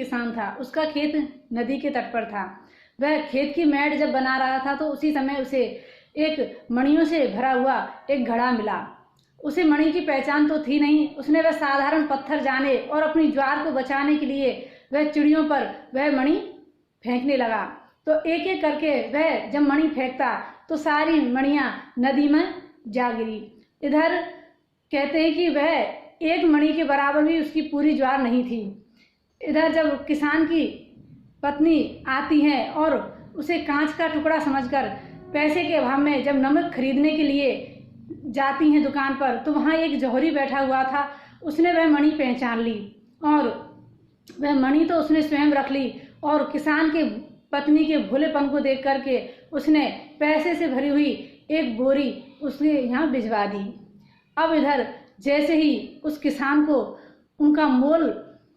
किसान था, उसका खेत नदी के तट पर था। वह खेत की मैट जब बना रहा था तो उसी समय उसे एक मणियों से भरा हुआ एक घड़ा मिला। उसे मणि की पहचान तो थी नहीं, उसने वह साधारण पत्थर जाने और अपनी ज्वार को बचाने के लिए वह चिड़ियों पर वह मणि फेंकने लगा। तो एक एक करके वह जब मणि फेंकता तो सारी मणियां नदी में जा गिरी। इधर कहते हैं कि वह एक मणि के बराबर भी उसकी पूरी ज्वार नहीं थी। इधर जब किसान की पत्नी आती है और उसे कांच का टुकड़ा समझकर पैसे के अभाव में जब नमक खरीदने के लिए जाती हैं दुकान पर, तो वहाँ एक जौहरी बैठा हुआ था। उसने वह मणि पहचान ली और वह मणि तो उसने स्वयं रख ली और किसान के पत्नी के भोलेपन को देख करके उसने पैसे से भरी हुई एक बोरी उसने यहाँ भिजवा दी। अब इधर जैसे ही उस किसान को उनका मोल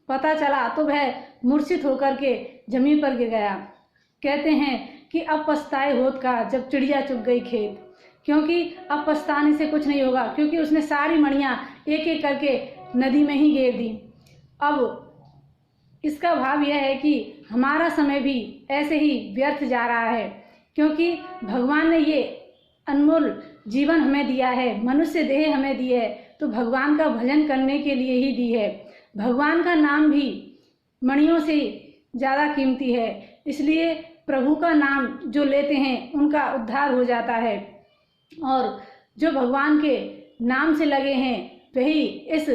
पता चला तो वह मूर्छित होकर के जमीन पर गिर गया। कहते हैं कि अब पछताए होत का जब चिड़िया चुग गई खेत, क्योंकि अब पछताने से कुछ नहीं होगा, क्योंकि उसने सारी मणियाँ एक एक करके नदी में ही गिर दी। अब इसका भाव यह है कि हमारा समय भी ऐसे ही व्यर्थ जा रहा है, क्योंकि भगवान ने ये अनमोल जीवन हमें दिया है, मनुष्य देह हमें दी है, तो भगवान का भजन करने के लिए ही दी है। भगवान का नाम भी मणियों से ज़्यादा कीमती है, इसलिए प्रभु का नाम जो लेते हैं उनका उद्धार हो जाता है, और जो भगवान के नाम से लगे हैं वही इस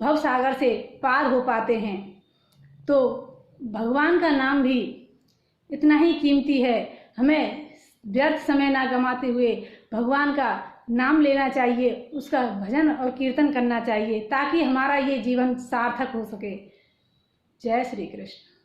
भव सागर से पार हो पाते हैं। तो भगवान का नाम भी इतना ही कीमती है, हमें व्यर्थ समय ना गंवाते हुए भगवान का नाम लेना चाहिए, उसका भजन और कीर्तन करना चाहिए, ताकि हमारा ये जीवन सार्थक हो सके। जय श्री कृष्ण।